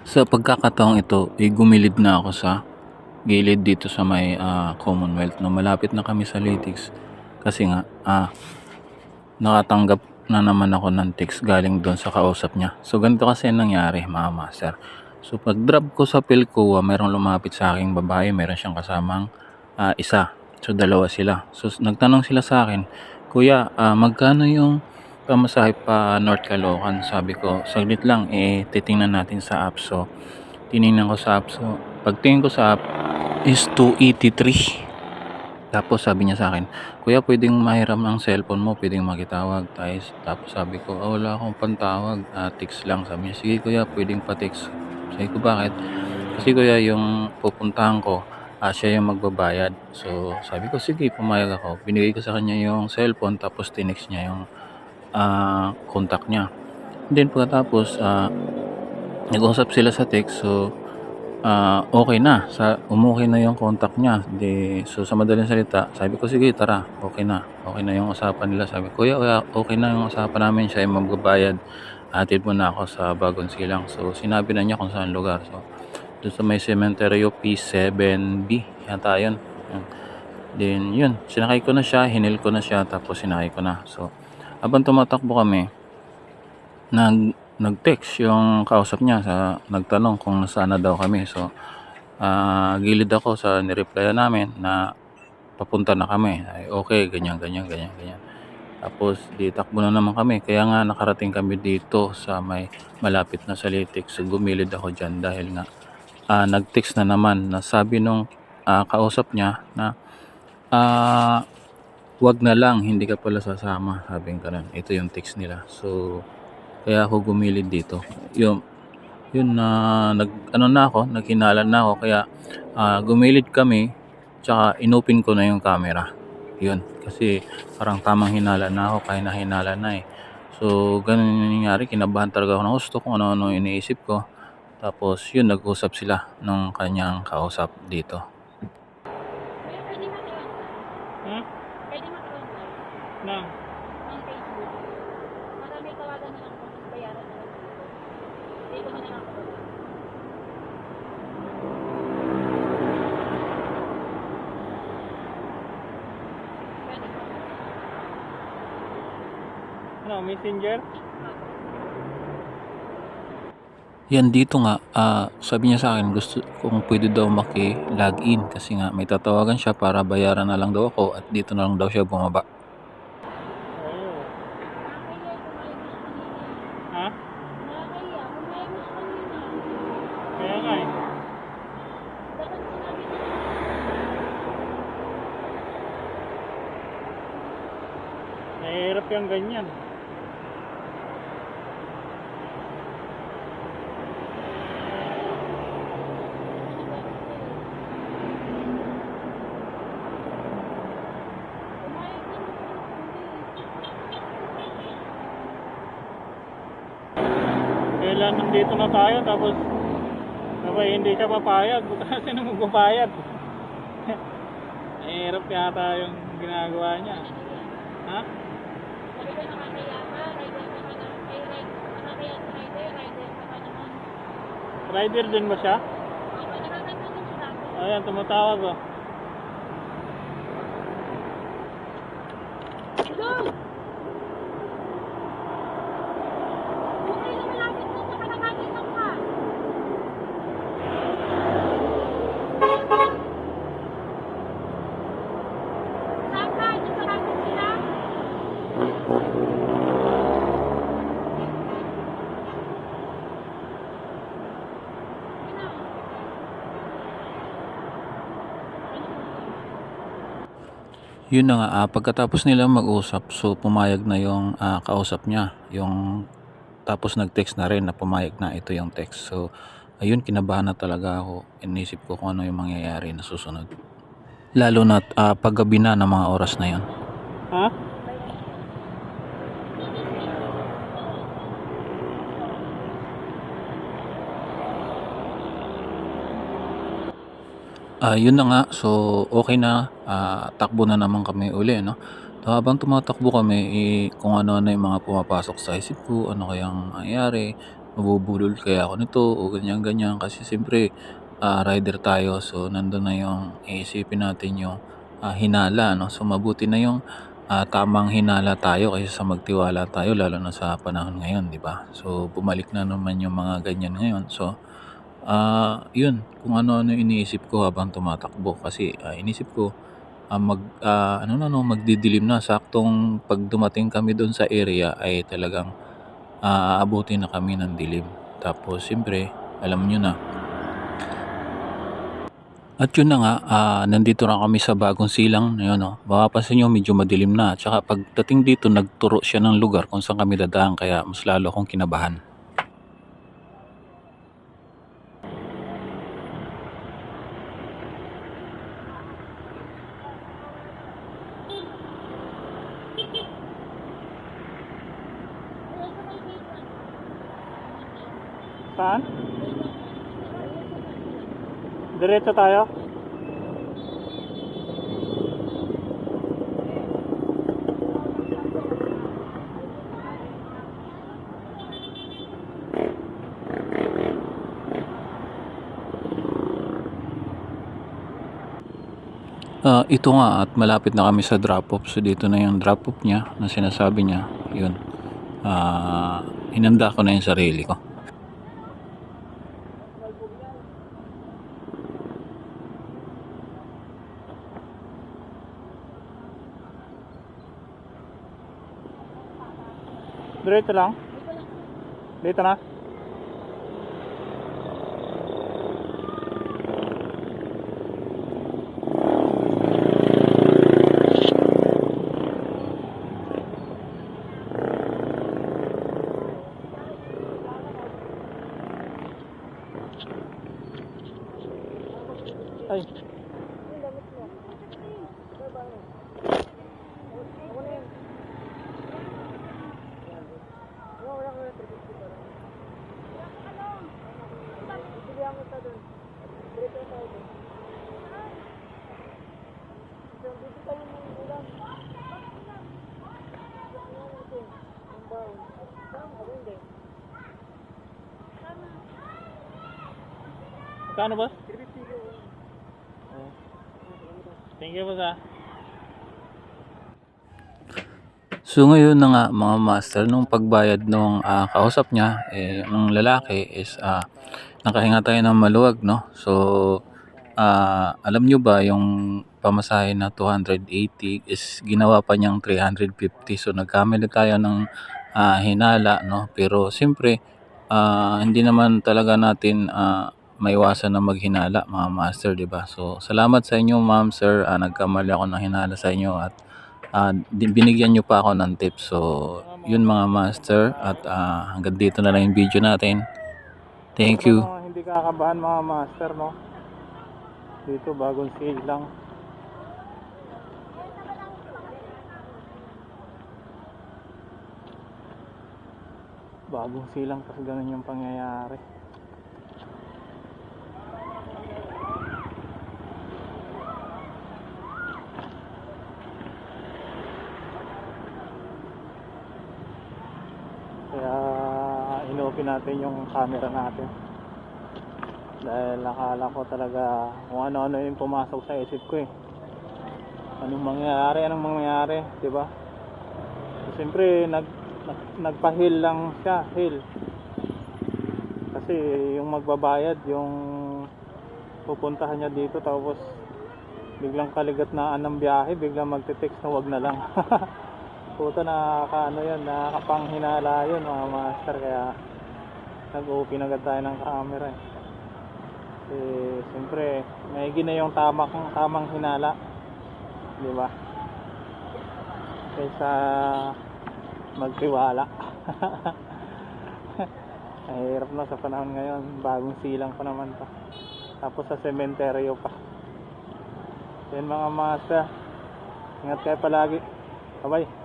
Sa pagkakataong ito, gumilid na ako sa gilid dito sa may Commonwealth 'no, malapit na kami sa Litics kasi nga, nakatanggap na naman ako ng text galing do'n sa kausap niya. So ganito kasi ang nangyari mga master, so pag-drop ko sa Philcoa merong lumapit sa aking babae, meron siyang kasamang, isa. So dalawa sila. So nagtanong sila sa akin, "Kuya, magkano yung pamasahe pa North Caloocan?" Sabi ko, "Saglit lang, titingnan natin sa app." So tiningnan ko sa app, so pagtingin ko sa app is 283. Tapos sabi niya sa akin, "Kuya, puwedeng mahiram ang cellphone mo, puwedeng makitawag." Tapos sabi ko, "Wala akong pantawag, text lang." Sabi niya, "Sige kuya, puwedeng pa-text." Sabi ko, "Bakit?" "Kasi kuya yung pupuntahan ko, siya yung magbabayad." So sabi ko, "Sige, pumayag ako." Binigay ko sa kanya yung cellphone tapos tinext niya yung, contact niya. Then pagkatapos, nag-usap sila sa text, so okey na, umokey na yung contact niya, so sa madaling salita sabi ko, "Sige tara, okey na yung usapan nila." Sabi ko, "Kuya, okey na yung usapan namin, siya yung magbabayad, hatid mo na ako sa Bagong Silang." So sinabi na niya kung saan lugar, so dun sa may Sementeryo P7B yata yun, hmm. Then yun, sinakay ko na siya, hinil ko na siya tapos sinakay ko na. So habang tumatakbo kami, nag-text yung kausap niya, nagtanong kung nasaan na daw kami. So gilid ako sa ni-replyan namin na papunta na kami, ay okey ganyan, ganyan, ganyan, ganyan. Tapos 'di takbo na naman kami, kaya nga nakarating kami dito sa may malapit na sa Litics. So gumilid ako diyan dahil nga, nag-text na naman na sabi nung, kausap niya na, "Wag na lang, hindi ka pala sasama." Sabing gano'n, ito yung text nila. So kaya ako gumilid dito, yun na nag-ano na ako, naghinalan na ako kaya, gumilid kami tsaka inopen ko na yung camera. Yun, kasi parang tamang hinala na ako, kaya na hinala na, eh. So ganun yung nangyari, kinabahan talaga ako ng husto kung ano-ano yung iniisip ko. Tapos yun, nag-usap sila nung kanyang kausap dito. Kuya, pwede maki-online? Ha? Pwede maki-online Na? ng Facebook para may tawagan na lang ako tapos bayaran na lang dito. Dito mo na lang ako. Pwede po. Ano, Messenger? Yan dito nga, sabi niya sa akin gusto kung pwede daw maki-login kasi nga may tatawagan siya para bayaran na lang daw ako at dito na lang daw siya bumaba. Oo. Nakakahiya pumayag na siya kanina eh. Ha? Nakakahiya, pumayag na siya kanina. Kaya nga eh. Dapat sinabi na lang. Nahihirap yung ganyan. Pumayag na naman ako Kailan nandito na tayo tapos sabay hindi siya papayag. Kasi na magpapayag. Nahihirap yata yung ginagawa niya. Ha? Sabi ko nakakahiya ka, rider ka na, nakakahiya sa rider ka pa naman. Rider din ba siya? Ako, nakakanta din siya dati. Ayan, tumatawag oh. Idol! Okay na malapit na sa kalahati lang ka. Saan ka? Diyan sa Bagong Silang? Ano? Yun na nga, pagkatapos nilang mag-usap, so pumayag na yung, kausap niya, tapos nag-text na rin na pumayag na, ito yung text. So ayun, kinabahan na talaga ako, inisip ko kung ano yung mangyayari na susunod. Lalo na't, paggabi na ng mga oras na yun. Ha? Yun na nga, so okay na, takbo na naman kami uli 'no. So habang tumatakbo kami, kung ano-ano yung mga pumapasok sa isip ko, ano kayang mangyayari, mabubulol kaya ako nito o ganyan-ganyan. Kasi siyempre, rider tayo, so nandun na yung iisipin natin yung hinala, no? So mabuti na yung tamang hinala tayo kaysa sa magtiwala tayo, lalo na sa panahon ngayon, di ba? So bumalik na naman yung mga ganyan ngayon. So yun, kung ano-ano iniisip ko habang tumatakbo kasi inisip ko ano na 'no, magdidilim na. Saktong 'pag dumating kami do'n sa area ay talagang aabutin na kami ng dilim. Tapos siyempre alam niyo na. At yun na nga, nandito na kami sa bagong silang na yun 'no. Mapapansin niyo medyo madilim na at saka pagdating dito nagturo siya ng lugar kung saan kami dadaan kaya mas lalo akong kinabahan. Saan? Diretso tayo? Ito nga at malapit na kami sa drop off. So dito na yung drop off niya na sinasabi niya. Yun. Hinanda ko na yung sarili ko. Diretso lang? Dito na? Ay. Kano ba? Thank you, boss ah. So ngayon na nga mga master, nung pagbayad nung kausap niya, nung lalaki is nakahinga tayo ng maluwag, no? So alam nyo ba yung pamasahe na 280 is ginawa pa niyang 350. So nagkamali tayo ng hinala, no? Pero siyempre hindi naman talaga natin maiwasan na maghinala mga master, di ba? So salamat sa inyo ma'am, sir. Nagkamali ako ng hinala sa inyo at binigyan nyo pa ako ng tips. So yun mga master at hanggang dito na lang yung video natin. Thank you. Mga hindi kakabahan mga master, no? Dito bagong sale lang. Bagong silang kasi ganun yung pangyayari. Kaya inopen natin yung camera natin. Dahil nakala ko talaga kung ano-ano yung pumasok sa isip ko eh. Anong mangyayari, di ba? Siyempre nagpa-heal lang siya, heal. Kasi yung magbabayad, yung pupuntahan niya dito tapos biglang kaligatnaan ng biyahe, biglang magte-text na wag na lang. Puta, nakakaano yun, nakakapanghinala yun mga master, kaya nag-open agad tayo ng camera eh. Siyempre may na yung tamang hinala, di ba? Kaysa magtiwala. Mahirap na sa panahon ngayon, bagong silang pa naman to, tapos sa sementeryo pa. Yan mga master, ingat kayo palagi, bye bye.